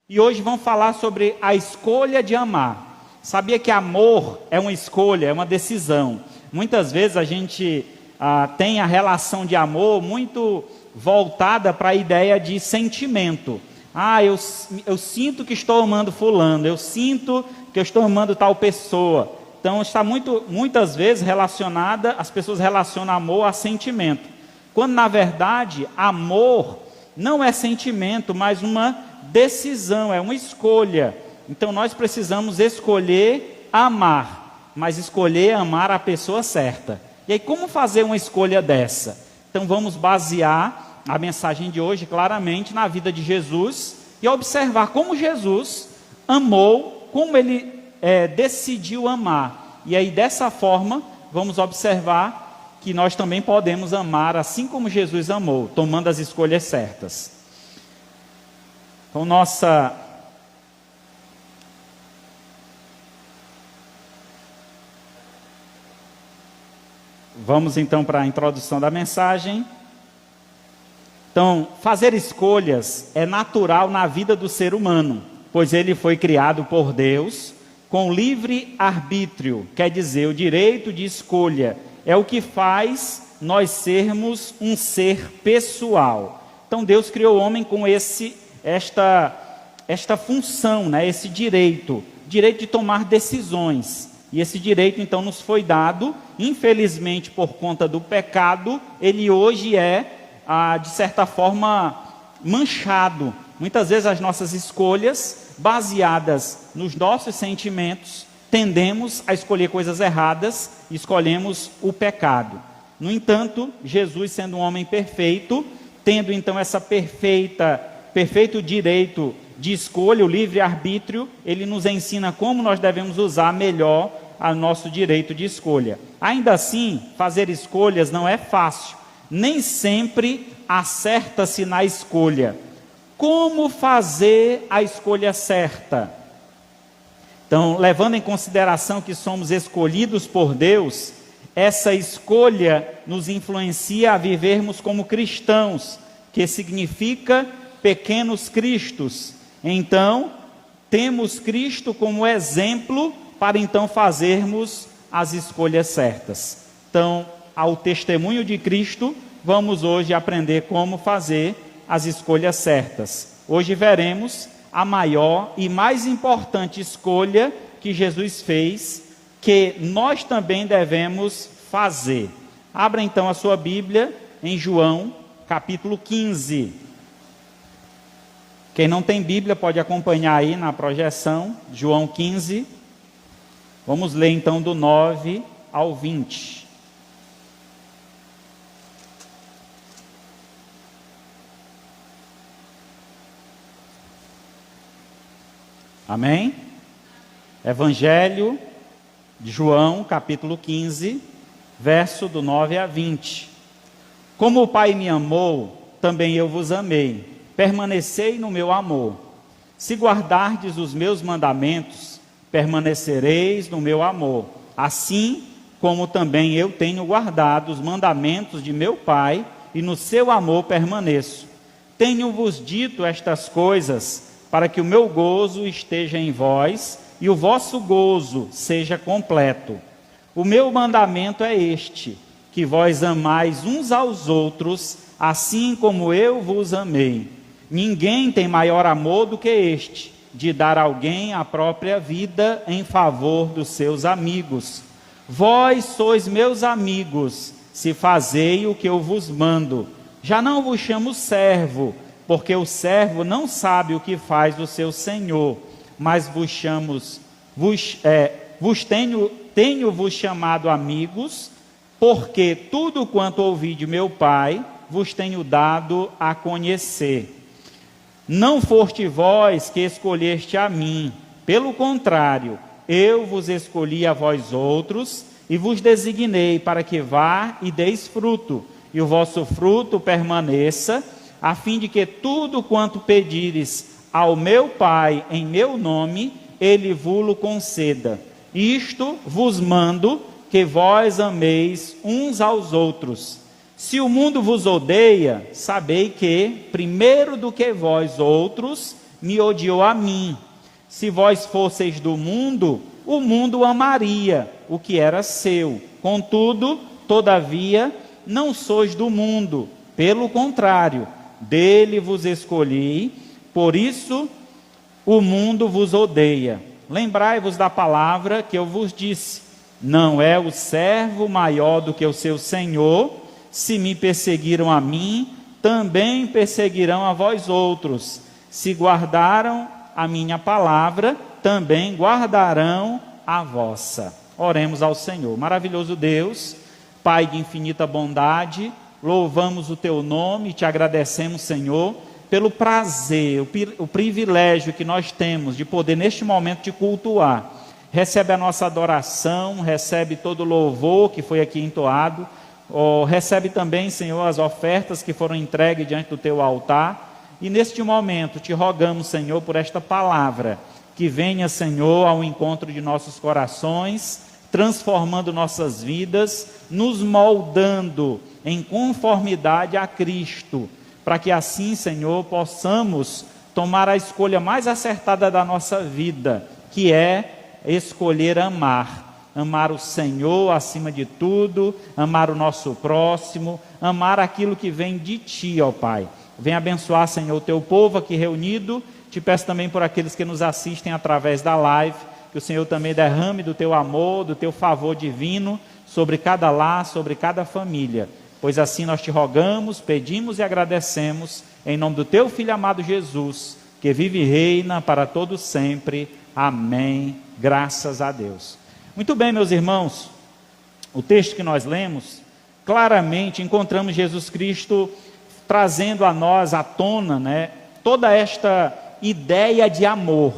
E hoje vamos falar sobre a escolha de amar. Sabia que amor é uma escolha, é uma decisão. Muitas vezes a gente tem a relação de amor muito voltada para a ideia de sentimento. Eu sinto que estou amando fulano, eu sinto que eu estou amando tal pessoa. Então está muitas vezes relacionada, as pessoas relacionam amor a sentimento. Quando na verdade amor não é sentimento, mas uma decisão, é uma escolha. Então nós precisamos escolher amar, mas escolher amar a pessoa certa. E aí como fazer uma escolha dessa? Então vamos basear a mensagem de hoje claramente na vida de Jesus e observar como Jesus amou, como ele decidiu amar. E aí dessa forma vamos observar que nós também podemos amar assim como Jesus amou, tomando as escolhas certas. Então vamos então para a introdução da mensagem. Então, fazer escolhas é natural na vida do ser humano, pois ele foi criado por Deus com livre arbítrio, quer dizer, o direito de escolha é o que faz nós sermos um ser pessoal. Então Deus criou o homem com esta função, esse direito de tomar decisões. E esse direito então nos foi dado, infelizmente por conta do pecado, ele hoje de certa forma manchado. Muitas vezes as nossas escolhas, baseadas nos nossos sentimentos, tendemos a escolher coisas erradas e escolhemos o pecado. No entanto, Jesus, sendo um homem perfeito, tendo então essa perfeito direito de escolha, o livre-arbítrio, ele nos ensina como nós devemos usar melhor o nosso direito de escolha. Ainda assim, fazer escolhas não é fácil, nem sempre acerta-se na escolha. Como fazer a escolha certa? Então, levando em consideração que somos escolhidos por Deus, essa escolha nos influencia a vivermos como cristãos, que significa pequenos cristos. Então, temos Cristo como exemplo para então fazermos as escolhas certas. Então, ao testemunho de Cristo, vamos hoje aprender como fazer as escolhas certas. Hoje veremos a maior e mais importante escolha que Jesus fez, que nós também devemos fazer. Abra então a sua Bíblia em João, capítulo 15. Quem não tem Bíblia pode acompanhar aí na projeção, João 15. Vamos ler então do 9 ao 20. Amém? Evangelho de João, capítulo 15, verso do 9 a 20. Como o Pai me amou, também eu vos amei. Permanecei no meu amor. Se guardardes os meus mandamentos, permanecereis no meu amor. Assim como também eu tenho guardado os mandamentos de meu Pai, e no seu amor permaneço. Tenho-vos dito estas coisas, para que o meu gozo esteja em vós, e o vosso gozo seja completo. O meu mandamento é este, que vós amais uns aos outros, assim como eu vos amei. Ninguém tem maior amor do que este, de dar a alguém a própria vida em favor dos seus amigos. Vós sois meus amigos, se fazei o que eu vos mando. Já não vos chamo servo, porque o servo não sabe o que faz o seu senhor, mas tenho-vos chamado amigos, porque tudo quanto ouvi de meu Pai, vos tenho dado a conhecer. Não foste vós que escolheste a mim, pelo contrário, eu vos escolhi a vós outros, e vos designei para que vá e deis fruto, e o vosso fruto permaneça, a fim de que tudo quanto pedires ao meu Pai em meu nome, ele vo-lo conceda. Isto vos mando, que vós ameis uns aos outros. Se o mundo vos odeia, sabei que, primeiro do que vós outros, me odiou a mim. Se vós fosseis do mundo, o mundo amaria o que era seu. Contudo, todavia, não sois do mundo. Pelo contrário, dele vos escolhi, por isso o mundo vos odeia. Lembrai-vos da palavra que eu vos disse: não é o servo maior do que o seu senhor. Se me perseguiram a mim, também perseguirão a vós outros. Se guardaram a minha palavra, também guardarão a vossa. Oremos ao Senhor. Maravilhoso Deus, Pai de infinita bondade, louvamos o teu nome e te agradecemos, Senhor, pelo prazer, o privilégio que nós temos de poder neste momento te cultuar. Recebe a nossa adoração, recebe todo o louvor que foi aqui entoado, recebe também, Senhor, as ofertas que foram entregues diante do teu altar. E neste momento te rogamos, Senhor, por esta palavra, que venha, Senhor, ao encontro de nossos corações, transformando nossas vidas, nos moldando em conformidade a Cristo, para que assim, Senhor, possamos tomar a escolha mais acertada da nossa vida, que é escolher amar. Amar o Senhor acima de tudo, amar o nosso próximo, amar aquilo que vem de Ti, ó Pai. Vem abençoar, Senhor, o Teu povo aqui reunido. Te peço também por aqueles que nos assistem através da live, que o Senhor também derrame do Teu amor, do Teu favor divino sobre cada lar, sobre cada família. Pois assim nós te rogamos, pedimos e agradecemos, em nome do Teu Filho amado Jesus, que vive e reina para todos sempre. Amém. Graças a Deus. Muito bem, meus irmãos, o texto que nós lemos, claramente encontramos Jesus Cristo trazendo a nós à tona, toda esta ideia de amor.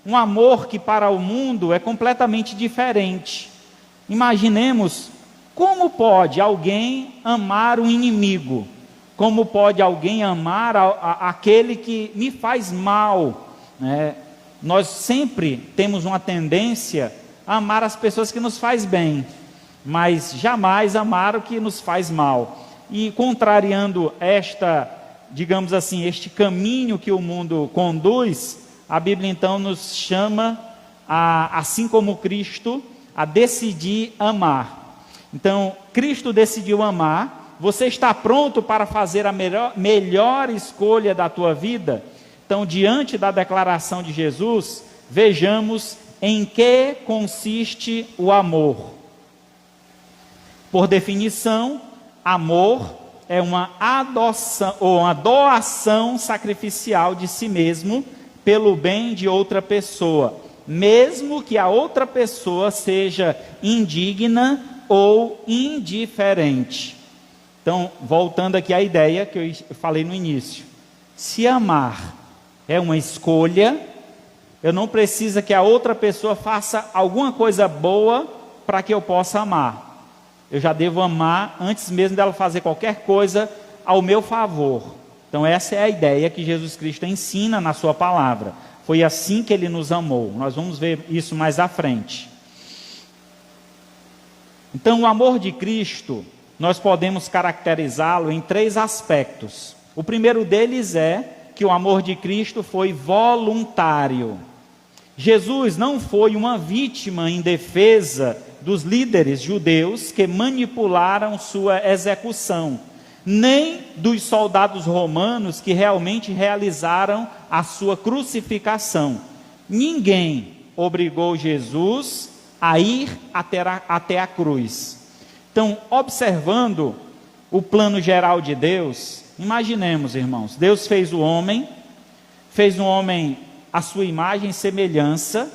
Um amor que para o mundo é completamente diferente. Imaginemos como pode alguém amar um inimigo, como pode alguém amar aquele que me faz mal, Nós sempre temos uma tendência a amar as pessoas que nos faz bem, mas jamais amar o que nos faz mal. E contrariando digamos assim, este caminho que o mundo conduz, a Bíblia então nos chama, assim como Cristo, a decidir amar. Então, Cristo decidiu amar. Você está pronto para fazer a melhor escolha da tua vida? Então, diante da declaração de Jesus, vejamos em que consiste o amor. Por definição, amor é uma adoção ou uma doação sacrificial de si mesmo pelo bem de outra pessoa, mesmo que a outra pessoa seja indigna ou indiferente. Então, voltando aqui à ideia que eu falei no início, se amar é uma escolha, eu não preciso que a outra pessoa faça alguma coisa boa para que eu possa amar. Eu já devo amar antes mesmo dela fazer qualquer coisa ao meu favor. Então essa é a ideia que Jesus Cristo ensina na sua palavra. Foi assim que Ele nos amou. Nós vamos ver isso mais à frente. Então o amor de Cristo, nós podemos caracterizá-lo em 3 aspectos. O primeiro deles é que o amor de Cristo foi voluntário. Jesus não foi uma vítima em defesa dos líderes judeus que manipularam sua execução, nem dos soldados romanos que realmente realizaram a sua crucificação. Ninguém obrigou Jesus a ir até a cruz. Então, observando o plano geral de Deus, imaginemos, irmãos, Deus fez um homem à sua imagem e semelhança.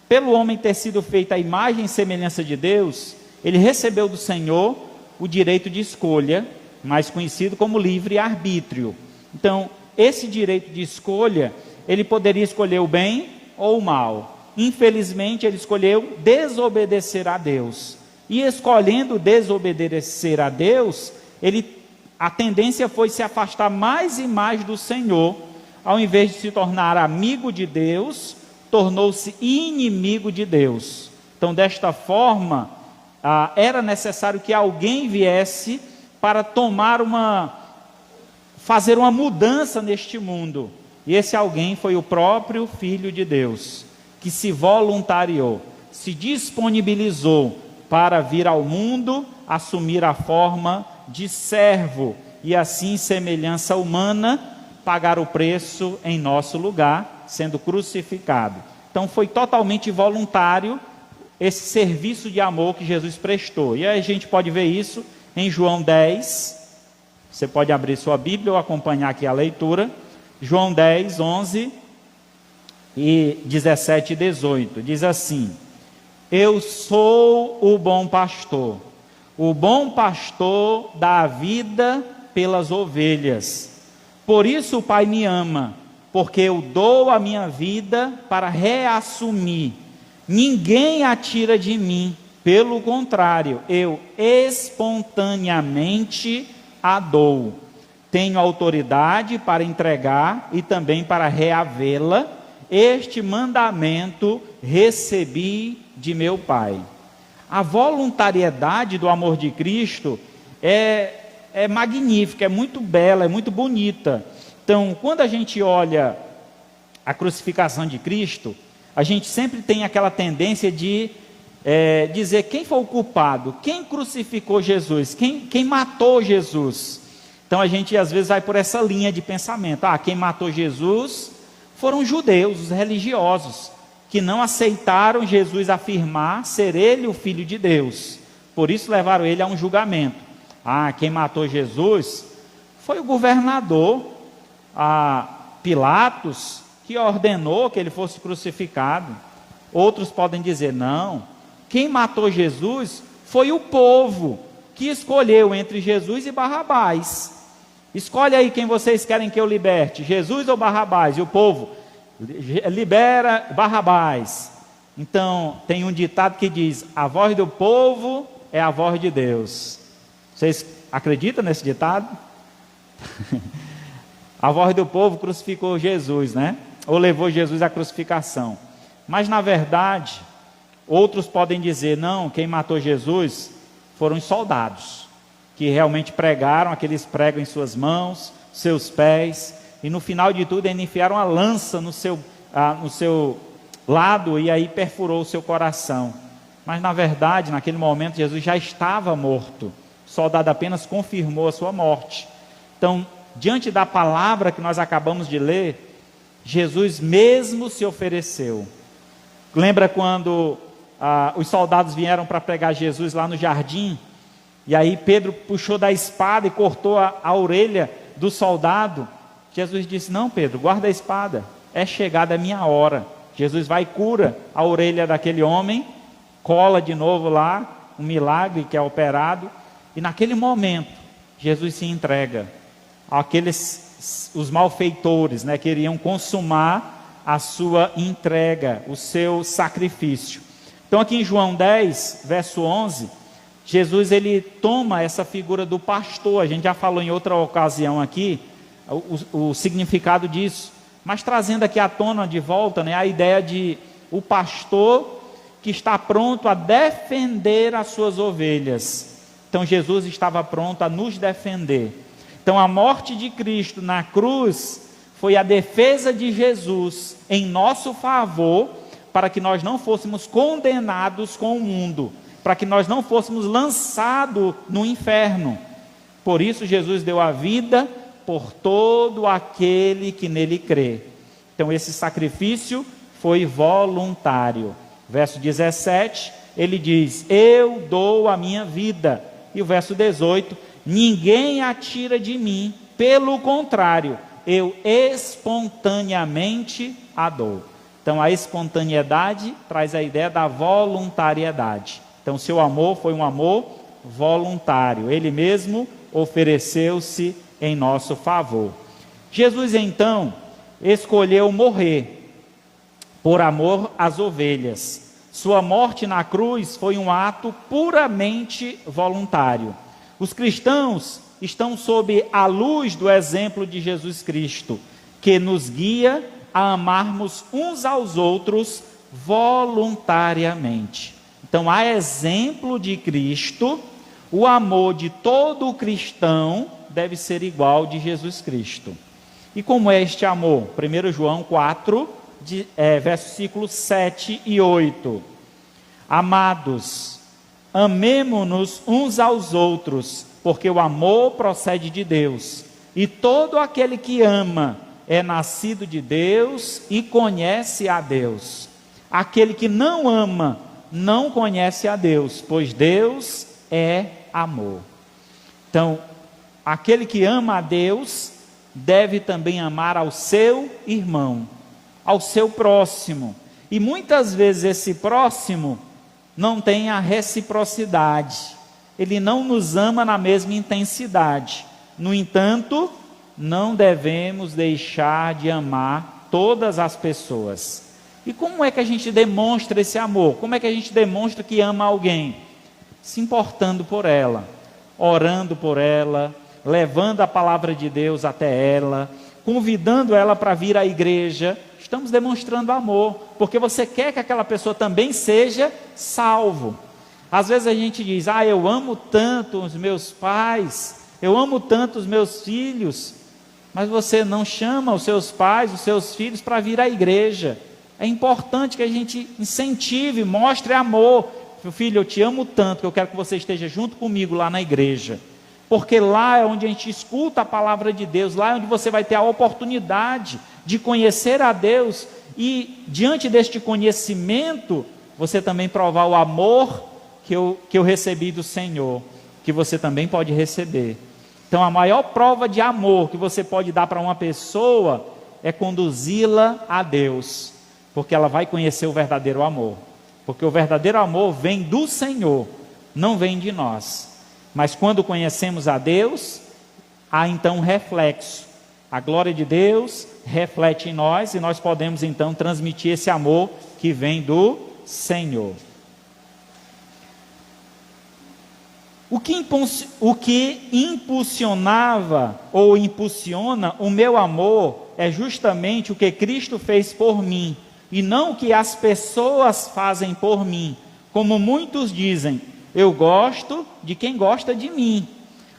Pelo homem ter sido feito à imagem e semelhança de Deus, ele recebeu do Senhor o direito de escolha, mais conhecido como livre-arbítrio. Então, esse direito de escolha, ele poderia escolher o bem ou o mal. Infelizmente, ele escolheu desobedecer a Deus. E escolhendo desobedecer a Deus, a tendência foi se afastar mais e mais do Senhor. Ao invés de se tornar amigo de Deus, tornou-se inimigo de Deus. Então, desta forma, era necessário que alguém viesse para fazer uma mudança neste mundo. E esse alguém foi o próprio Filho de Deus, que se voluntariou, se disponibilizou para vir ao mundo, assumir a forma de servo e assim, semelhança humana, pagar o preço em nosso lugar, sendo crucificado. Então foi totalmente voluntário esse serviço de amor que Jesus prestou. E aí a gente pode ver isso em João 10, você pode abrir sua Bíblia ou acompanhar aqui a leitura, João 10, 11 e 17 e 18, diz assim: eu sou o bom pastor dá a vida pelas ovelhas, por isso o Pai me ama, porque eu dou a minha vida para reassumir, ninguém a tira de mim, pelo contrário, eu espontaneamente a dou, tenho autoridade para entregar e também para reavê-la, este mandamento recebi de meu Pai. A voluntariedade do amor de Cristo é magnífica, é muito bela, é muito bonita. Então, quando a gente olha a crucificação de Cristo, a gente sempre tem aquela tendência de dizer quem foi o culpado, quem crucificou Jesus, quem matou Jesus. Então a gente às vezes vai por essa linha de pensamento, quem matou Jesus foram os judeus, os religiosos, que não aceitaram Jesus afirmar ser ele o Filho de Deus, por isso levaram ele a um julgamento. Quem matou Jesus foi o governador, Pilatos, que ordenou que ele fosse crucificado. Outros podem dizer, não, quem matou Jesus foi o povo, que escolheu entre Jesus e Barrabás. Escolhe aí quem vocês querem que eu liberte, Jesus ou Barrabás? E o povo, libera Barrabás. Então, tem um ditado que diz, a voz do povo é a voz de Deus. Vocês acreditam nesse ditado? A voz do povo crucificou Jesus, né? Ou levou Jesus à crucificação. Mas, na verdade, outros podem dizer, não, quem matou Jesus foram os soldados, que realmente pregaram aqueles pregos em suas mãos, seus pés, e no final de tudo ainda enfiaram a lança no seu lado, e aí perfurou o seu coração. Mas na verdade, naquele momento, Jesus já estava morto, o soldado apenas confirmou a sua morte. Então, diante da palavra que nós acabamos de ler, Jesus mesmo se ofereceu. Lembra quando os soldados vieram para pegar Jesus lá no jardim, e aí Pedro puxou da espada e cortou a orelha do soldado? Jesus disse, não Pedro, guarda a espada, é chegada a minha hora. Jesus vai e cura a orelha daquele homem, cola de novo lá, um milagre que é operado, e naquele momento, Jesus se entrega os malfeitores, né, queriam consumar a sua entrega, o seu sacrifício. Então aqui em João 10, verso 11, Jesus ele toma essa figura do pastor, a gente já falou em outra ocasião aqui, o significado disso, mas trazendo aqui à tona de volta, né, a ideia de o pastor que está pronto a defender as suas ovelhas. Então Jesus estava pronto a nos defender. Então a morte de Cristo na cruz foi a defesa de Jesus em nosso favor, para que nós não fôssemos condenados com o mundo, para que nós não fôssemos lançados no inferno. Por isso Jesus deu a vida por todo aquele que nele crê. Então esse sacrifício foi voluntário. Verso 17, ele diz, eu dou a minha vida. E o verso 18, ninguém a tira de mim, pelo contrário, eu espontaneamente a dou. Então a espontaneidade traz a ideia da voluntariedade. Então seu amor foi um amor voluntário, ele mesmo ofereceu-se em nosso favor. Jesus então escolheu morrer por amor às ovelhas. Sua morte na cruz foi um ato puramente voluntário. Os cristãos estão sob a luz do exemplo de Jesus Cristo, que nos guia a amarmos uns aos outros voluntariamente. Então, a exemplo de Cristo, o amor de todo cristão deve ser igual de Jesus Cristo. E como é este amor? 1 João 4, versículos 7 e 8. Amados, amemo-nos uns aos outros, porque o amor procede de Deus. E todo aquele que ama é nascido de Deus e conhece a Deus. Aquele que não ama não conhece a Deus, pois Deus é amor. Então, aquele que ama a Deus deve também amar ao seu irmão, ao seu próximo. E muitas vezes esse próximo não tem a reciprocidade. Ele não nos ama na mesma intensidade. No entanto, não devemos deixar de amar todas as pessoas. E como é que a gente demonstra esse amor? Como é que a gente demonstra que ama alguém? Se importando por ela, orando por ela, levando a palavra de Deus até ela, convidando ela para vir à igreja. Estamos demonstrando amor, porque você quer que aquela pessoa também seja salvo. Às vezes a gente diz, eu amo tanto os meus pais, eu amo tanto os meus filhos, mas você não chama os seus pais, os seus filhos para vir à igreja. É importante que a gente incentive, mostre amor. Meu filho, eu te amo tanto que eu quero que você esteja junto comigo lá na igreja. Porque lá é onde a gente escuta a palavra de Deus, lá é onde você vai ter a oportunidade de conhecer a Deus e, diante deste conhecimento, você também provar o amor que eu recebi do Senhor, que você também pode receber. Então, a maior prova de amor que você pode dar para uma pessoa é conduzi-la a Deus, porque ela vai conhecer o verdadeiro amor. Porque o verdadeiro amor vem do Senhor, não vem de nós. Mas quando conhecemos a Deus, há então um reflexo. A glória de Deus reflete em nós e nós podemos então transmitir esse amor que vem do Senhor. O que impulsionava ou impulsiona o meu amor é justamente o que Cristo fez por mim, e não o que as pessoas fazem por mim. Como muitos dizem, eu gosto de quem gosta de mim.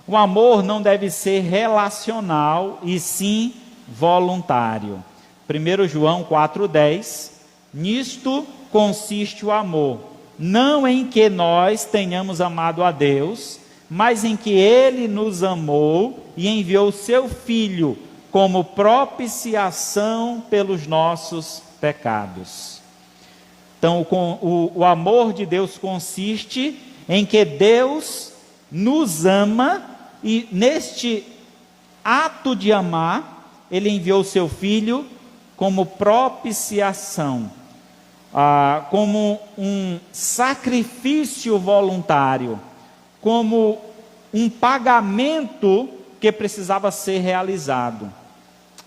O amor não deve ser relacional, e sim voluntário. 1 João 4,10, nisto consiste o amor, não em que nós tenhamos amado a Deus, mas em que Ele nos amou e enviou seu Filho como propiciação pelos nossos pecados. Então, o amor de Deus consiste em que Deus nos ama e neste ato de amar, Ele enviou seu Filho como propiciação, como um sacrifício voluntário, como um pagamento que precisava ser realizado.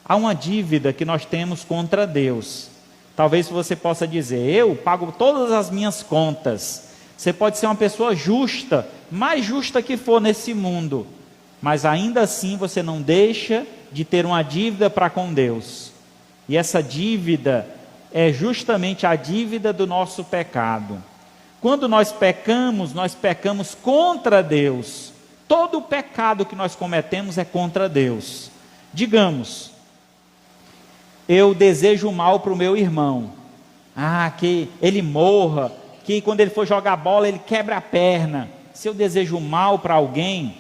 Há uma dívida que nós temos contra Deus. Talvez você possa dizer, eu pago todas as minhas contas. Você pode ser uma pessoa justa, mais justa que for nesse mundo, mas ainda assim você não deixa de ter uma dívida para com Deus. E essa dívida é justamente a dívida do nosso pecado. Quando nós pecamos contra Deus. Todo o pecado que nós cometemos é contra Deus. Digamos, eu desejo mal para o meu irmão, que ele morra, que quando ele for jogar bola ele quebra a perna. Se eu desejo mal para alguém,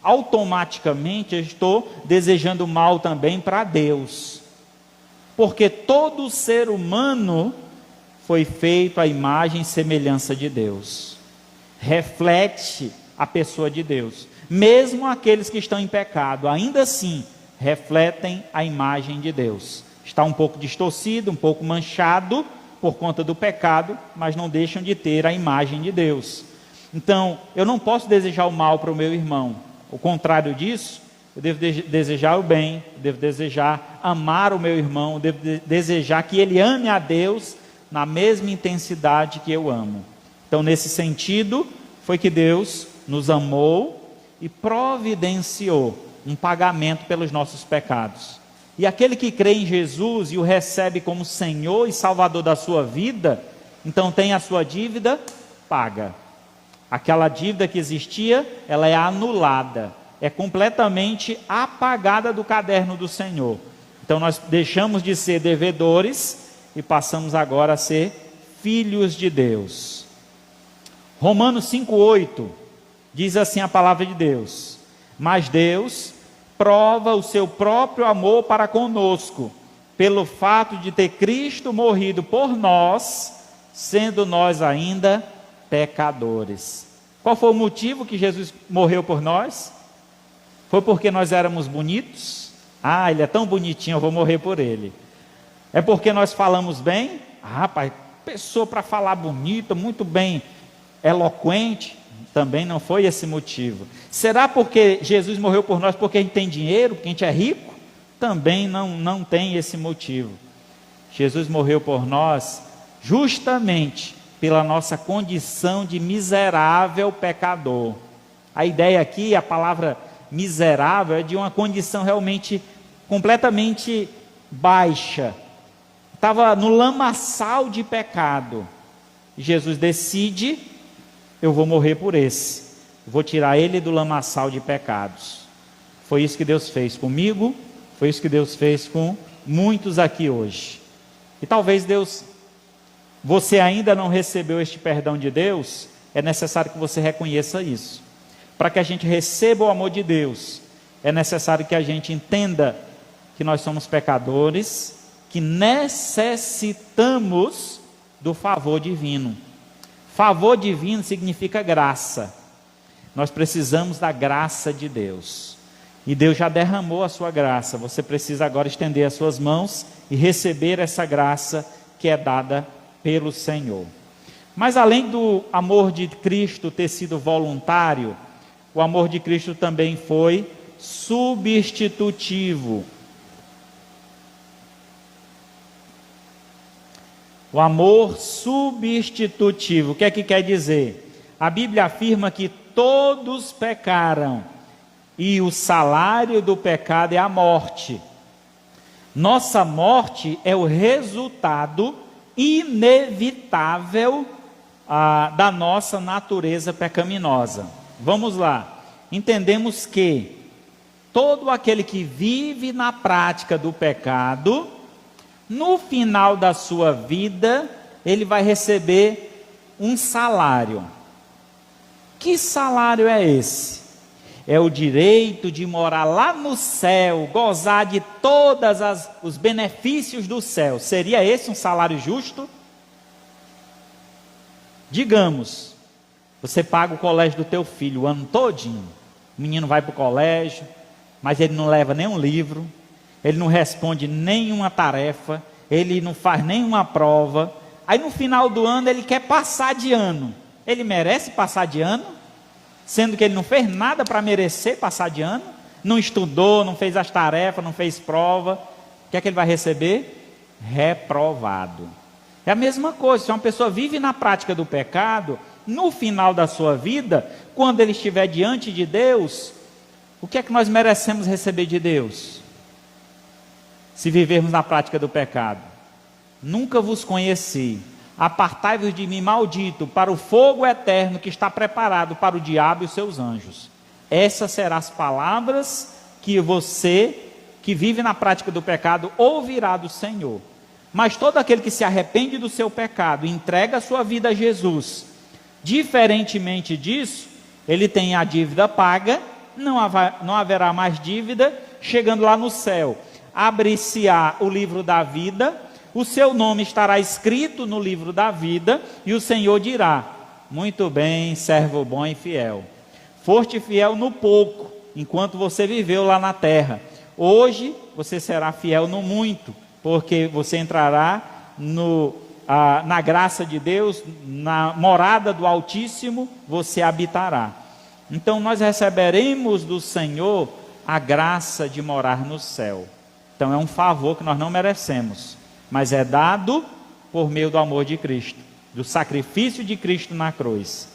automaticamente eu estou desejando mal também para Deus, porque todo ser humano foi feito à imagem e semelhança de Deus, reflete a pessoa de Deus. Mesmo aqueles que estão em pecado, ainda assim refletem a imagem de Deus. Está um pouco distorcido, um pouco manchado por conta do pecado, mas não deixam de ter a imagem de Deus. Então, eu não posso desejar o mal para o meu irmão. O contrário disso, eu devo desejar o bem, eu devo desejar amar o meu irmão, eu devo desejar que ele ame a Deus na mesma intensidade que eu amo. Então, nesse sentido, foi que Deus nos amou e providenciou um pagamento pelos nossos pecados. E aquele que crê em Jesus e o recebe como Senhor e Salvador da sua vida, então tem a sua dívida paga. Aquela dívida que existia, ela é anulada, é completamente apagada do caderno do Senhor. Então nós deixamos de ser devedores e passamos agora a ser filhos de Deus. Romanos 5,8 diz assim a palavra de Deus: mas Deus prova o seu próprio amor para conosco, pelo fato de ter Cristo morrido por nós, sendo nós ainda pecadores. Qual foi o motivo que Jesus morreu por nós? Foi porque nós éramos bonitos? Ah, ele é tão bonitinho, eu vou morrer por ele. É porque nós falamos bem? Ah, pai, pessoa para falar bonita, muito bem eloquente. Também não foi esse motivo. Será porque Jesus morreu por nós porque a gente tem dinheiro, porque a gente é rico? Também não tem esse motivo. Jesus morreu por nós justamente pela nossa condição de miserável pecador. A ideia aqui, a palavra miserável, é de uma condição realmente completamente baixa. Estava no lamaçal de pecado. Jesus decide: eu vou morrer por esse, vou tirar ele do lamaçal de pecados. Foi isso que Deus fez comigo, foi isso que Deus fez com muitos aqui hoje. E talvez você ainda não recebeu este perdão de Deus, é necessário que você reconheça isso. Para que a gente receba o amor de Deus, é necessário que a gente entenda que nós somos pecadores, que necessitamos do favor divino. Favor divino significa graça. Nós precisamos da graça de Deus. E Deus já derramou a sua graça. Você precisa agora estender as suas mãos e receber essa graça que é dada pelo Senhor. Mas além do amor de Cristo ter sido voluntário, o amor de Cristo também foi substitutivo. O amor substitutivo, o que é que quer dizer? A Bíblia afirma que todos pecaram e o salário do pecado é a morte. Nossa morte é o resultado inevitável da nossa natureza pecaminosa. Vamos lá, entendemos que todo aquele que vive na prática do pecado, no final da sua vida, ele vai receber um salário. Que salário é esse? É o direito de morar lá no céu, gozar de todos os benefícios do céu. Seria esse um salário justo? Digamos, você paga o colégio do teu filho o ano todinho. O menino vai para o colégio, mas ele não leva nenhum livro, ele não responde nenhuma tarefa, ele não faz nenhuma prova. Aí no final do ano ele quer passar de ano. Ele merece passar de ano? Sendo que ele não fez nada para merecer passar de ano? Não estudou, não fez as tarefas, não fez prova. O que é que ele vai receber? Reprovado. É a mesma coisa, se uma pessoa vive na prática do pecado, no final da sua vida, quando ele estiver diante de Deus, o que é que nós merecemos receber de Deus? Se vivermos na prática do pecado: nunca vos conheci, apartai-vos de mim, maldito, para o fogo eterno que está preparado para o diabo e os seus anjos. Essas serão as palavras que você, que vive na prática do pecado, ouvirá do Senhor. Mas todo aquele que se arrepende do seu pecado e entrega a sua vida a Jesus, diferentemente disso, ele tem a dívida paga, não haverá mais dívida. Chegando lá no céu, abre-se-á o livro da vida, o seu nome estará escrito no livro da vida, e o Senhor dirá: muito bem, servo bom e fiel, foste fiel no pouco, enquanto você viveu lá na terra, hoje você será fiel no muito, porque você entrará na graça de Deus, na morada do Altíssimo você habitará. Então nós receberemos do Senhor a graça de morar no céu. Então é um favor que nós não merecemos, mas é dado por meio do amor de Cristo, do sacrifício de Cristo na cruz.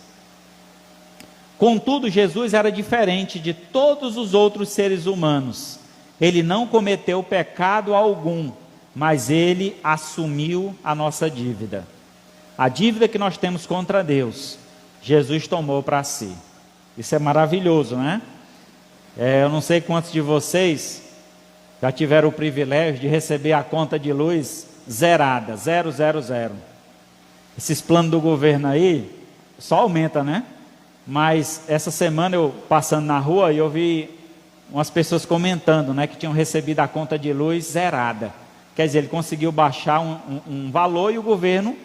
Contudo, Jesus era diferente de todos os outros seres humanos. Ele não cometeu pecado algum, mas ele assumiu a nossa dívida. A dívida que nós temos contra Deus, Jesus tomou para si. Isso é maravilhoso, né? Eu não sei quantos de vocês já tiveram o privilégio de receber a conta de luz zerada, 000. Esses planos do governo aí, só aumenta, né? Mas essa semana eu passando na rua e eu vi umas pessoas comentando, né, que tinham recebido a conta de luz zerada. Quer dizer, ele conseguiu baixar um valor e o governo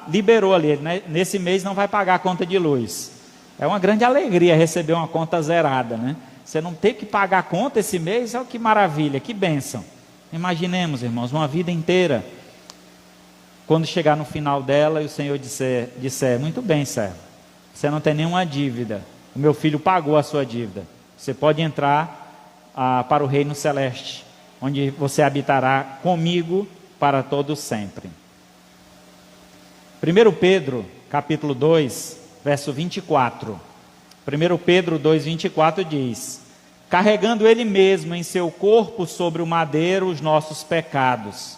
liberou ali, né? Nesse mês não vai pagar a conta de luz. É uma grande alegria receber uma conta zerada, né? Você não ter que pagar a conta esse mês, que maravilha, que bênção. Imaginemos, irmãos, uma vida inteira, quando chegar no final dela e o Senhor disser, muito bem, servo, você não tem nenhuma dívida, o meu filho pagou a sua dívida, você pode entrar para o reino celeste, onde você habitará comigo para todo sempre. 1 Pedro, capítulo 2, verso 24. 1 Pedro 2, 24 diz: carregando ele mesmo em seu corpo sobre o madeiro os nossos pecados,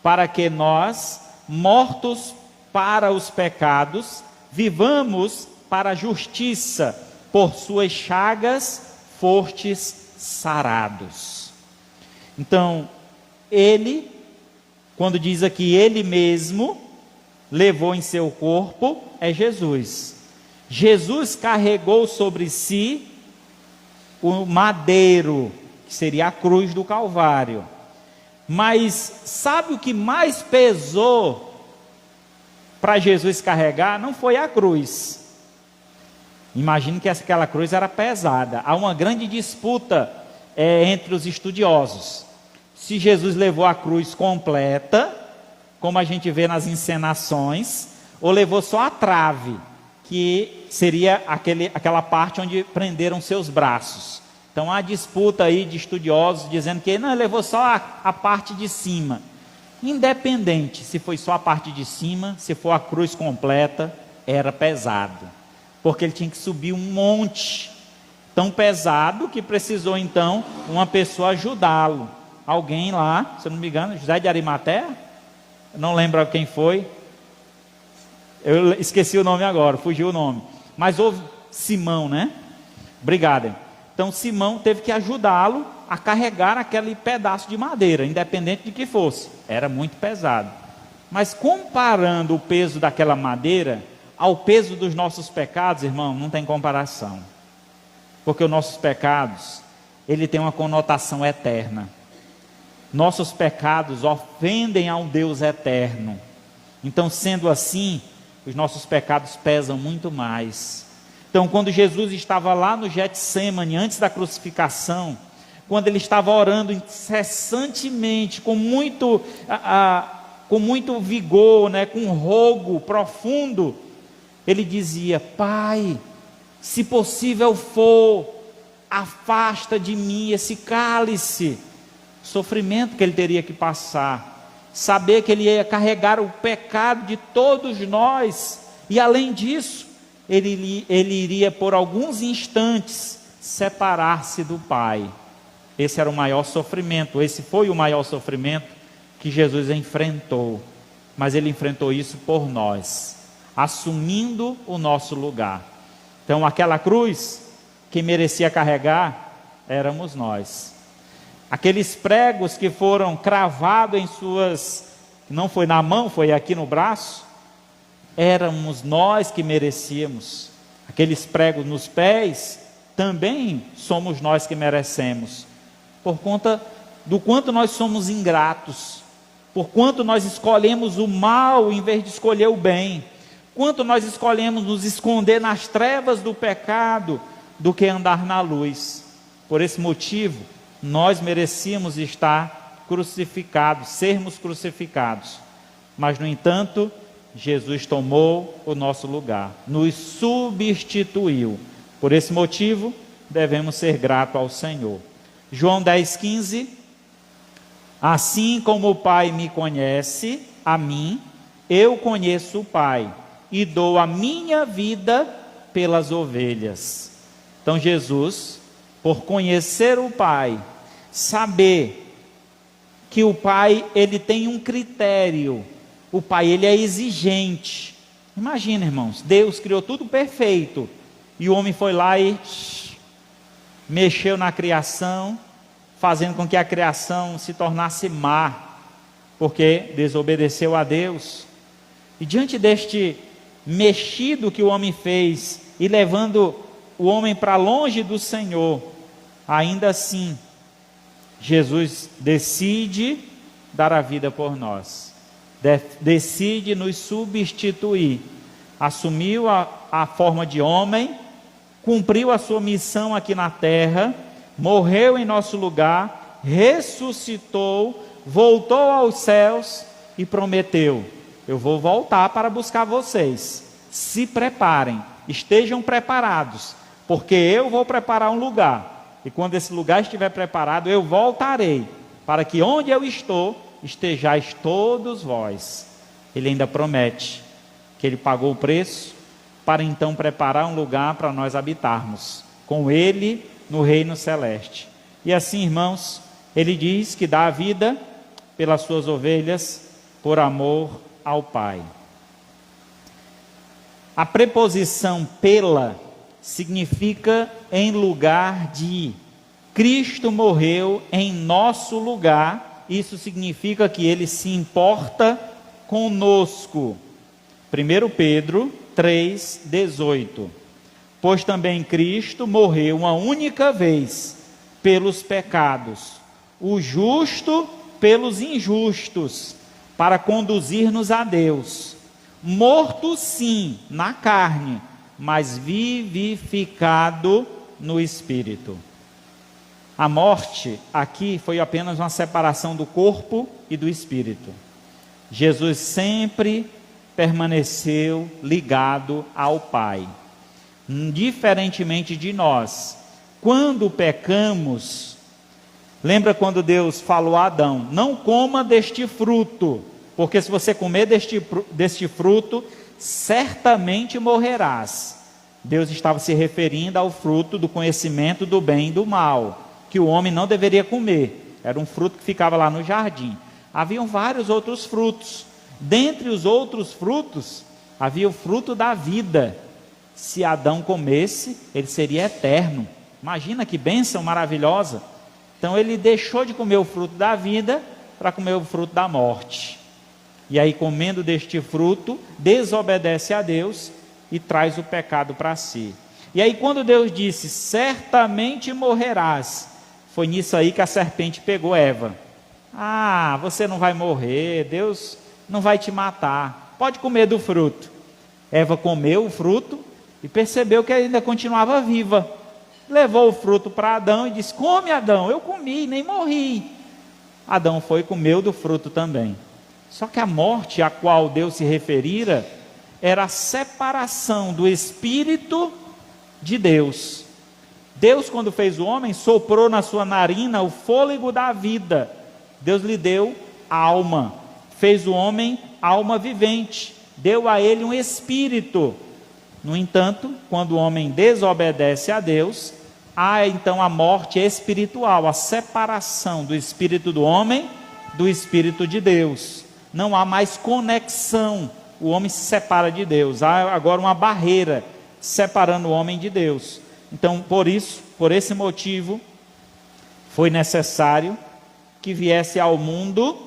para que nós, mortos para os pecados, vivamos para a justiça, por suas chagas fostes sarados. Então, ele, quando diz aqui ele mesmo, levou em seu corpo, é Jesus. Jesus carregou sobre si o madeiro, que seria a cruz do Calvário. Mas sabe o que mais pesou para Jesus carregar? Não foi a cruz. Imagino que aquela cruz era pesada. Há uma grande disputa entre os estudiosos. Se Jesus levou a cruz completa, como a gente vê nas encenações, ou levou só a trave, que seria aquela parte onde prenderam seus braços. Então há disputa aí de estudiosos dizendo que não, ele levou só a parte de cima. Independente se foi só a parte de cima, se for a cruz completa, era pesado, porque ele tinha que subir um monte tão pesado que precisou então uma pessoa ajudá-lo. Alguém lá, se eu não me engano, José de Arimateia, não lembro quem foi, eu esqueci o nome agora, fugiu o nome, mas houve Simão, né? Obrigado. Então Simão teve que ajudá-lo a carregar aquele pedaço de madeira, independente de que fosse, era muito pesado. Mas comparando o peso daquela madeira ao peso dos nossos pecados, irmão, não tem comparação, porque os nossos pecados, ele tem uma conotação eterna. Nossos pecados ofendem ao Deus eterno. Então, sendo assim, os nossos pecados pesam muito mais. Então, quando Jesus estava lá no Getsêmani, antes da crucificação, quando ele estava orando incessantemente, com muito vigor, né, com um rogo profundo, ele dizia: Pai, se possível for, afasta de mim esse cálice. Sofrimento que ele teria que passar, saber que ele ia carregar o pecado de todos nós, e além disso, ele iria por alguns instantes separar-se do Pai. Esse era o maior sofrimento, esse foi o maior sofrimento que Jesus enfrentou, mas ele enfrentou isso por nós, assumindo o nosso lugar. Então aquela cruz, quem merecia carregar, éramos nós. Aqueles pregos que foram cravados em suas, não foi na mão, foi aqui no braço, éramos nós que merecíamos. Aqueles pregos nos pés, também somos nós que merecemos, por conta do quanto nós somos ingratos, por quanto nós escolhemos o mal em vez de escolher o bem, quanto nós escolhemos nos esconder nas trevas do pecado, do que andar na luz. Por esse motivo, nós merecíamos estar crucificados, sermos crucificados, mas no entanto, Jesus tomou o nosso lugar, nos substituiu. Por esse motivo, devemos ser gratos ao Senhor. João 10,15: assim como o Pai me conhece, a mim, eu conheço o Pai, e dou a minha vida pelas ovelhas. Então Jesus, por conhecer o Pai, saber que o Pai, ele tem um critério, o Pai, ele é exigente. Imagina, irmãos, Deus criou tudo perfeito, e o homem foi lá e mexeu na criação, fazendo com que a criação se tornasse má, porque desobedeceu a Deus. E diante deste mexido que o homem fez, e levando o homem para longe do Senhor, ainda assim, Jesus decide dar a vida por nós, decide nos substituir, assumiu a forma de homem, cumpriu a sua missão aqui na terra, morreu em nosso lugar, ressuscitou, voltou aos céus e prometeu: eu vou voltar para buscar vocês, se preparem, estejam preparados, porque eu vou preparar um lugar, e quando esse lugar estiver preparado, eu voltarei, para que onde eu estou, estejais todos vós. Ele ainda promete que ele pagou o preço, para então preparar um lugar para nós habitarmos, com ele no reino celeste. E assim, irmãos, ele diz que dá a vida pelas suas ovelhas, por amor ao Pai. A preposição pela significa em lugar de. Cristo morreu em nosso lugar, isso significa que ele se importa conosco. 1 Pedro 3,18. Pois também Cristo morreu uma única vez pelos pecados, o justo pelos injustos, para conduzir-nos a Deus, morto sim na carne, mas vivificado no Espírito. A morte aqui foi apenas uma separação do corpo e do Espírito. Jesus sempre permaneceu ligado ao Pai. Diferentemente de nós, quando pecamos, lembra quando Deus falou a Adão: não coma deste fruto, porque se você comer deste fruto, certamente morrerás. Deus estava se referindo ao fruto do conhecimento do bem e do mal, que o homem não deveria comer. Era um fruto que ficava lá no jardim. Haviam vários outros frutos. Dentre os outros frutos, havia o fruto da vida. Se Adão comesse, ele seria eterno. Imagina que bênção maravilhosa. Então ele deixou de comer o fruto da vida para comer o fruto da morte. E aí, comendo deste fruto, desobedece a Deus e traz o pecado para si. E aí, quando Deus disse: certamente morrerás, foi nisso aí que a serpente pegou Eva. Ah, você não vai morrer, Deus não vai te matar, pode comer do fruto. Eva comeu o fruto e percebeu que ainda continuava viva. Levou o fruto para Adão e disse: come, Adão. Eu comi, nem morri. Adão foi e comeu do fruto também. Só que a morte a qual Deus se referira era a separação do Espírito de Deus. Deus, quando fez o homem, soprou na sua narina o fôlego da vida. Deus lhe deu alma, fez o homem alma vivente, deu a ele um espírito. No entanto, quando o homem desobedece a Deus, há então a morte espiritual, a separação do espírito do homem do espírito de Deus. Não há mais conexão, o homem se separa de Deus. Há agora uma barreira separando o homem de Deus. Então, por isso, por esse motivo, foi necessário que viesse ao mundo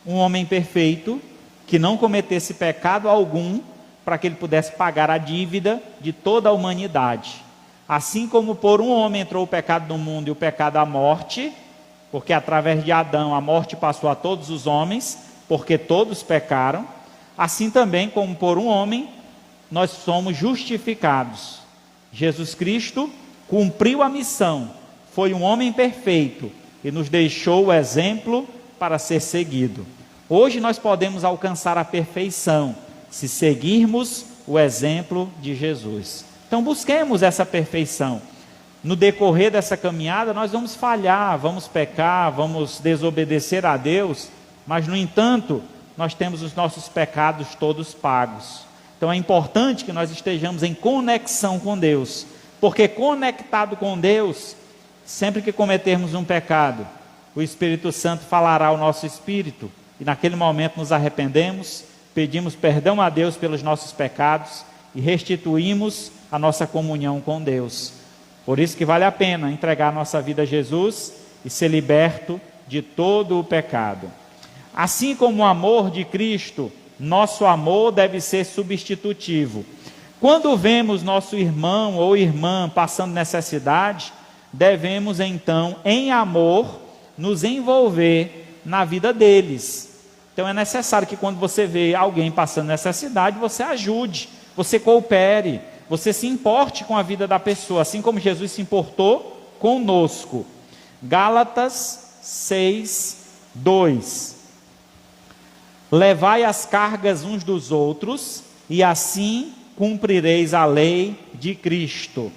um homem perfeito, que não cometesse pecado algum, para que ele pudesse pagar a dívida de toda a humanidade. Assim como por um homem entrou o pecado no mundo e o pecado a morte, porque através de Adão a morte passou a todos os homens, porque todos pecaram, assim também como por um homem nós somos justificados. Jesus Cristo cumpriu a missão, foi um homem perfeito e nos deixou o exemplo para ser seguido. Hoje nós podemos alcançar a perfeição se seguirmos o exemplo de Jesus. Então busquemos essa perfeição. No decorrer dessa caminhada nós vamos falhar, vamos pecar, vamos desobedecer a Deus, mas no entanto nós temos os nossos pecados todos pagos. Então é importante que nós estejamos em conexão com Deus, porque conectado com Deus, sempre que cometermos um pecado, o Espírito Santo falará ao nosso espírito, e naquele momento nos arrependemos, pedimos perdão a Deus pelos nossos pecados e restituímos a nossa comunhão com Deus. Por isso que vale a pena entregar a nossa vida a Jesus e ser liberto de todo o pecado. Assim como o amor de Cristo, nosso amor deve ser substitutivo. Quando vemos nosso irmão ou irmã passando necessidade, devemos então, em amor, nos envolver na vida deles. Então é necessário que quando você vê alguém passando necessidade, você ajude, você coopere, você se importe com a vida da pessoa, assim como Jesus se importou conosco. Gálatas 6:2. Levai as cargas uns dos outros, e assim cumprireis a lei de Cristo.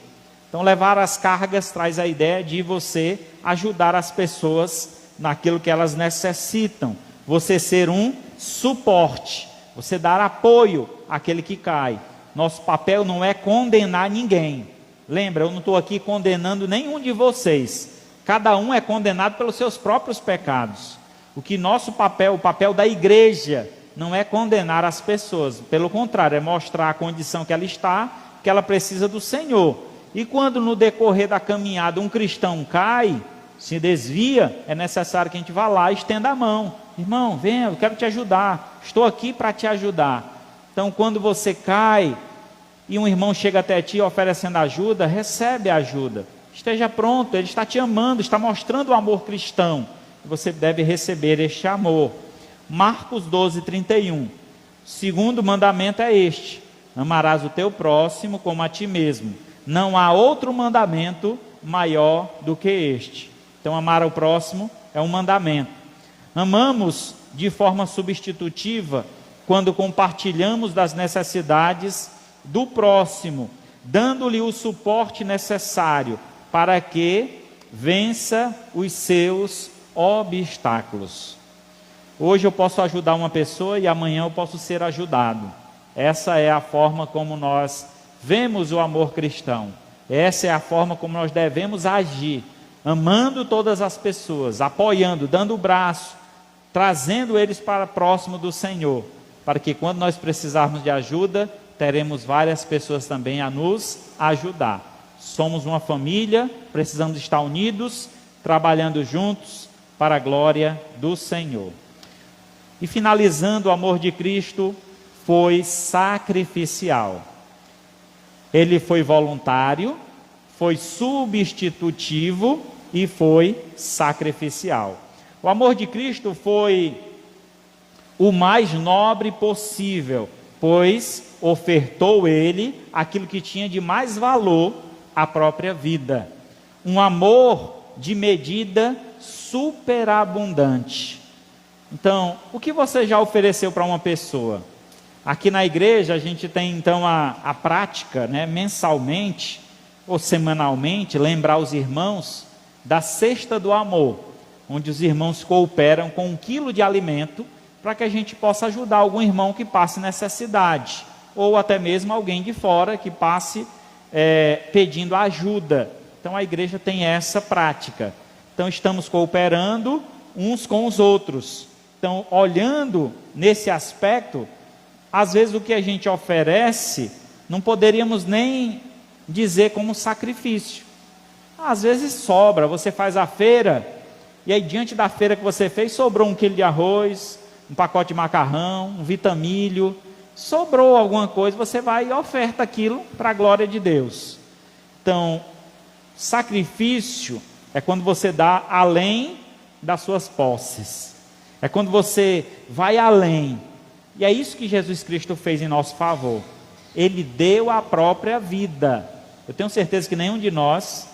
Então, levar as cargas traz a ideia de você ajudar as pessoas naquilo que elas necessitam. Você ser um suporte, você dar apoio àquele que cai. Nosso papel não é condenar ninguém. Lembra, eu não estou aqui condenando nenhum de vocês. Cada um é condenado pelos seus próprios pecados. O que nosso papel, o papel da igreja, não é condenar as pessoas. Pelo contrário, é mostrar a condição que ela está, que ela precisa do Senhor. E quando no decorrer da caminhada um cristão cai, se desvia, é necessário que a gente vá lá e estenda a mão. Irmão, venha, eu quero te ajudar. Estou aqui para te ajudar. Então, quando você cai e um irmão chega até ti oferecendo ajuda, recebe a ajuda. Esteja pronto, ele está te amando, está mostrando o amor cristão. Você deve receber este amor. Marcos 12:31. O segundo mandamento é este: amarás o teu próximo como a ti mesmo. Não há outro mandamento maior do que este. Então, amar o próximo é um mandamento. Amamos de forma substitutiva quando compartilhamos das necessidades do próximo, dando-lhe o suporte necessário para que vença os seus obstáculos. Hoje eu posso ajudar uma pessoa e amanhã eu posso ser ajudado. Essa é a forma como nós vemos o amor cristão. Essa é a forma como nós devemos agir, amando todas as pessoas, apoiando, dando o braço, trazendo eles para próximo do Senhor, para que quando nós precisarmos de ajuda, teremos várias pessoas também a nos ajudar. Somos uma família, precisamos estar unidos, trabalhando juntos para a glória do Senhor. E finalizando, o amor de Cristo foi sacrificial. Ele foi voluntário, foi substitutivo e foi sacrificial. O amor de Cristo foi o mais nobre possível, pois ofertou ele aquilo que tinha de mais valor, a própria vida. Um amor de medida superabundante. Então, o que você já ofereceu para uma pessoa? Aqui na igreja a gente tem então a prática, mensalmente ou semanalmente, lembrar os irmãos da cesta do amor, onde os irmãos cooperam com 1 quilo de alimento para que a gente possa ajudar algum irmão que passe necessidade, ou até mesmo alguém de fora que passe pedindo ajuda. Então a igreja tem essa prática. Então estamos cooperando uns com os outros. Então, olhando nesse aspecto, às vezes o que a gente oferece, não poderíamos nem dizer como sacrifício. Às vezes sobra, você faz a feira, e aí diante da feira que você fez, sobrou 1 quilo de arroz, um pacote de macarrão, um vitamilho, sobrou alguma coisa, você vai e oferta aquilo para a glória de Deus. Então, sacrifício é quando você dá além das suas posses. É quando você vai além. E é isso que Jesus Cristo fez em nosso favor. Ele deu a própria vida. Eu tenho certeza que nenhum de nós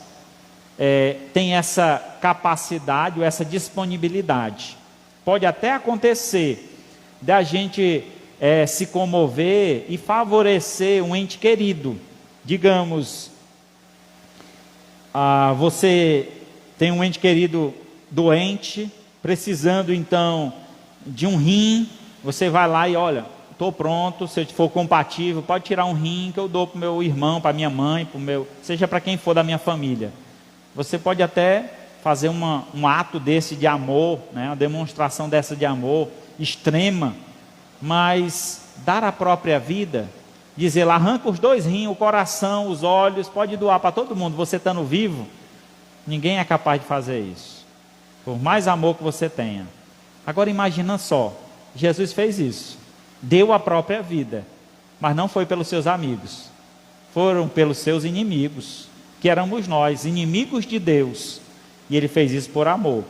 tem essa capacidade ou essa disponibilidade. Pode até acontecer da gente se comover e favorecer um ente querido. Digamos, você tem um ente querido doente, precisando então de um rim, você vai lá e olha, estou pronto, se for compatível, pode tirar um rim que eu dou para o meu irmão, para minha mãe, seja para quem for da minha família. Você pode até fazer um ato desse de amor, uma demonstração dessa de amor extrema, mas dar a própria vida, dizer lá, arranca os 2 rins, o coração, os olhos, pode doar para todo mundo, você estando vivo, ninguém é capaz de fazer isso. por mais amor que você tenha. Agora imagina só, Jesus fez isso, deu a própria vida, mas não foi pelos seus amigos, foram pelos seus inimigos, que éramos nós, inimigos de Deus, e ele fez isso por amor.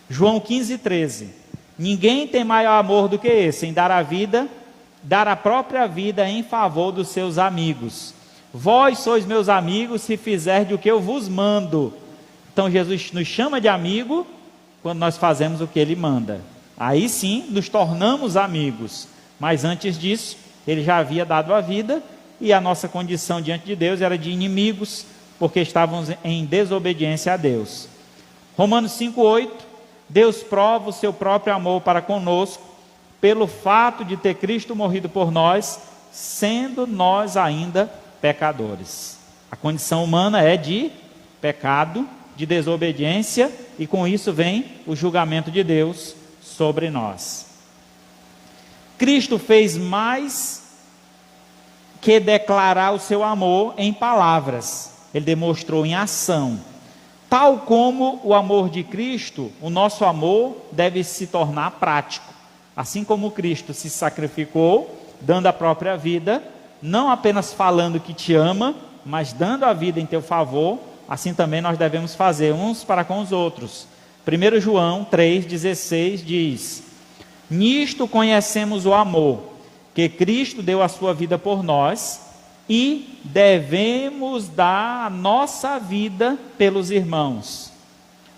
João 15:13, ninguém tem maior amor do que esse, em dar a própria vida em favor dos seus amigos. Vós sois meus amigos se fizerdes o que eu vos mando. Então Jesus nos chama de amigo quando nós fazemos o que ele manda. Aí sim nos tornamos amigos, mas antes disso ele já havia dado a vida, e a nossa condição diante de Deus era de inimigos, porque estávamos em desobediência a Deus. Romanos 5:8, Deus prova o seu próprio amor para conosco, pelo fato de ter Cristo morrido por nós, sendo nós ainda pecadores. A condição humana é de pecado, de desobediência, e com isso vem o julgamento de Deus sobre nós. Cristo fez mais que declarar o seu amor em palavras, ele demonstrou em ação. Tal como o amor de Cristo, o nosso amor deve se tornar prático. Assim como Cristo se sacrificou, dando a própria vida, não apenas falando que te ama, mas dando a vida em teu favor, assim também nós devemos fazer uns para com os outros. 1 João 3,16 diz: nisto conhecemos o amor, que Cristo deu a sua vida por nós, e devemos dar a nossa vida pelos irmãos.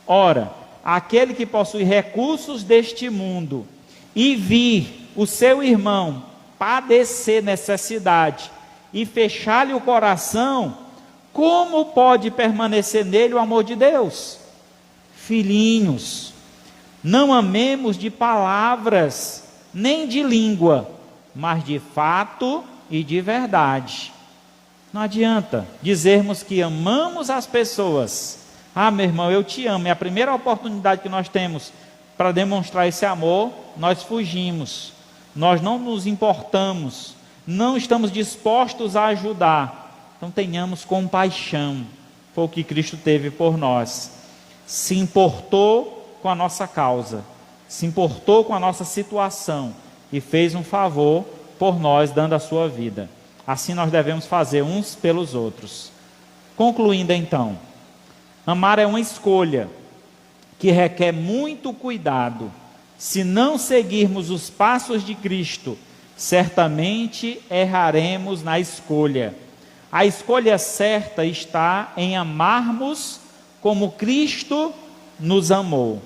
Ora, aquele que possui recursos deste mundo, e vir o seu irmão padecer necessidade, e fechar-lhe o coração, como pode permanecer nele o amor de Deus? Filhinhos, não amemos de palavras, nem de língua, mas de fato e de verdade. Não adianta dizermos que amamos as pessoas. Ah, meu irmão, eu te amo. É a primeira oportunidade que nós temos para demonstrar esse amor, nós fugimos. Nós não nos importamos, não estamos dispostos a ajudar. Então tenhamos compaixão. Foi o que Cristo teve por nós. Se importou com a nossa causa, se importou com a nossa situação e fez um favor por nós, dando a sua vida. Assim nós devemos fazer uns pelos outros. Concluindo então, amar é uma escolha que requer muito cuidado. Se não seguirmos os passos de Cristo, certamente erraremos na escolha. A escolha certa está em amarmos como Cristo nos amou.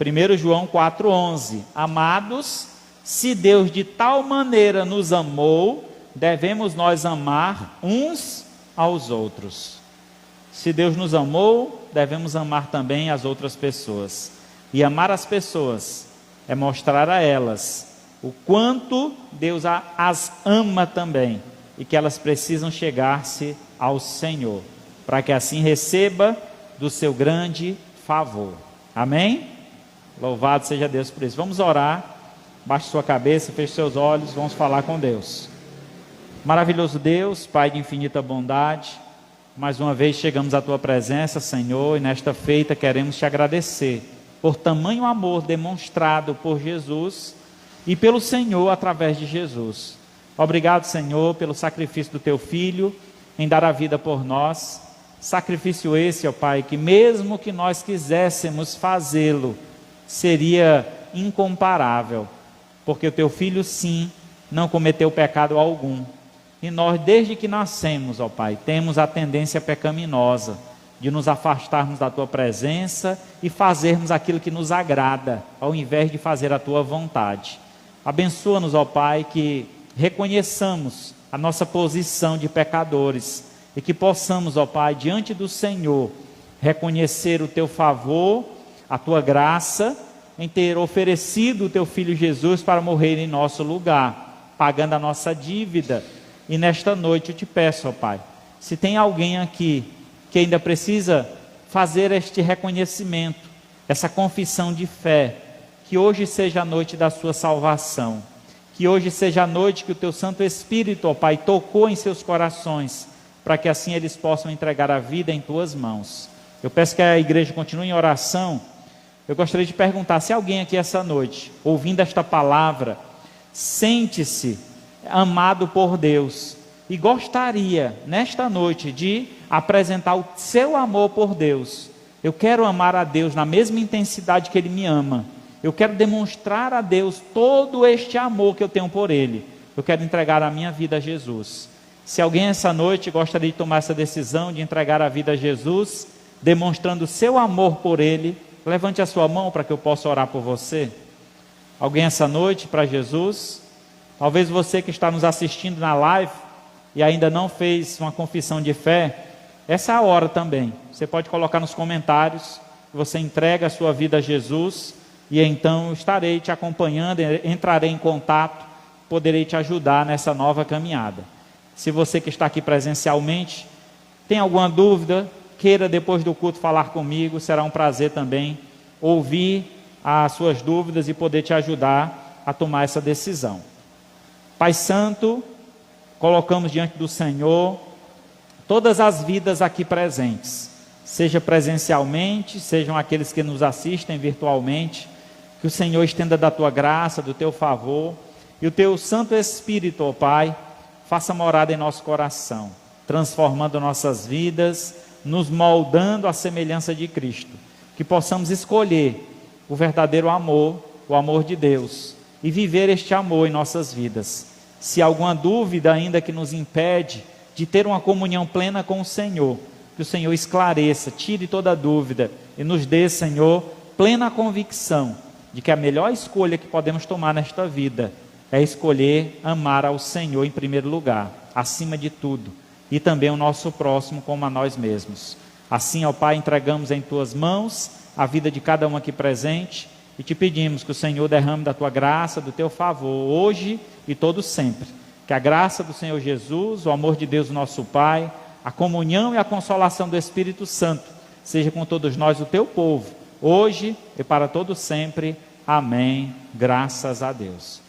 1 João 4,11, amados, se Deus de tal maneira nos amou, devemos nós amar uns aos outros. Se Deus nos amou, devemos amar também as outras pessoas. E amar as pessoas é mostrar a elas o quanto Deus as ama também, e que elas precisam chegar-se ao Senhor, para que assim receba do seu grande favor. Amém? Louvado seja Deus por isso. Vamos orar. Baixe sua cabeça, feche seus olhos, vamos falar com Deus. Maravilhoso Deus, Pai de infinita bondade, mais uma vez chegamos à Tua presença, Senhor, e nesta feita queremos Te agradecer por tamanho amor demonstrado por Jesus e pelo Senhor através de Jesus. Obrigado, Senhor, pelo sacrifício do Teu Filho em dar a vida por nós. Sacrifício esse, ó Pai, que mesmo que nós quiséssemos fazê-lo, seria incomparável, porque o Teu Filho, sim, não cometeu pecado algum. E nós, desde que nascemos, ó Pai, temos a tendência pecaminosa de nos afastarmos da Tua presença e fazermos aquilo que nos agrada, ao invés de fazer a Tua vontade. Abençoa-nos, ó Pai, que reconheçamos a nossa posição de pecadores e que possamos, ó Pai, diante do Senhor, reconhecer o Teu favor, a Tua graça, em ter oferecido o Teu Filho Jesus para morrer em nosso lugar, pagando a nossa dívida. E nesta noite eu Te peço, ó Pai, se tem alguém aqui que ainda precisa fazer este reconhecimento, essa confissão de fé, que hoje seja a noite da sua salvação, que hoje seja a noite que o Teu Santo Espírito, ó Pai, tocou em seus corações, para que assim eles possam entregar a vida em Tuas mãos. Eu peço que a igreja continue em oração, Eu gostaria de perguntar se alguém aqui essa noite, ouvindo esta palavra, sente-se amado por Deus e gostaria, nesta noite, de apresentar o seu amor por Deus. Eu quero amar a Deus na mesma intensidade que Ele me ama. Eu quero demonstrar a Deus todo este amor que eu tenho por Ele. Eu quero entregar a minha vida a Jesus. Se alguém essa noite gostaria de tomar essa decisão de entregar a vida a Jesus, demonstrando o seu amor por Ele, levante a sua mão para que eu possa orar por você. Alguém essa noite para Jesus? Talvez você que está nos assistindo na live e ainda não fez uma confissão de fé, essa é a hora também. Você pode colocar nos comentários que você entrega a sua vida a Jesus e então eu estarei te acompanhando, entrarei em contato, poderei te ajudar nessa nova caminhada. Se você que está aqui presencialmente tem alguma dúvida, queira depois do culto falar comigo, será um prazer também ouvir as suas dúvidas e poder te ajudar a tomar essa decisão. Pai Santo, colocamos diante do Senhor todas as vidas aqui presentes, seja presencialmente, sejam aqueles que nos assistem virtualmente, que o Senhor estenda da tua graça, do teu favor, e o teu Santo Espírito, ó Pai, faça morada em nosso coração, transformando nossas vidas, nos moldando à semelhança de Cristo, que possamos escolher o verdadeiro amor, o amor de Deus, e viver este amor em nossas vidas. Se há alguma dúvida ainda que nos impede de ter uma comunhão plena com o Senhor, que o Senhor esclareça, tire toda dúvida e nos dê, Senhor, plena convicção de que a melhor escolha que podemos tomar nesta vida é escolher amar ao Senhor em primeiro lugar, acima de tudo, e também o nosso próximo como a nós mesmos. Assim, ó Pai, entregamos em Tuas mãos a vida de cada um aqui presente e te pedimos que o Senhor derrame da Tua graça, do Teu favor, hoje e todo sempre. Que a graça do Senhor Jesus, o amor de Deus nosso Pai, a comunhão e a consolação do Espírito Santo seja com todos nós, o Teu povo, hoje e para todo sempre. Amém. Graças a Deus.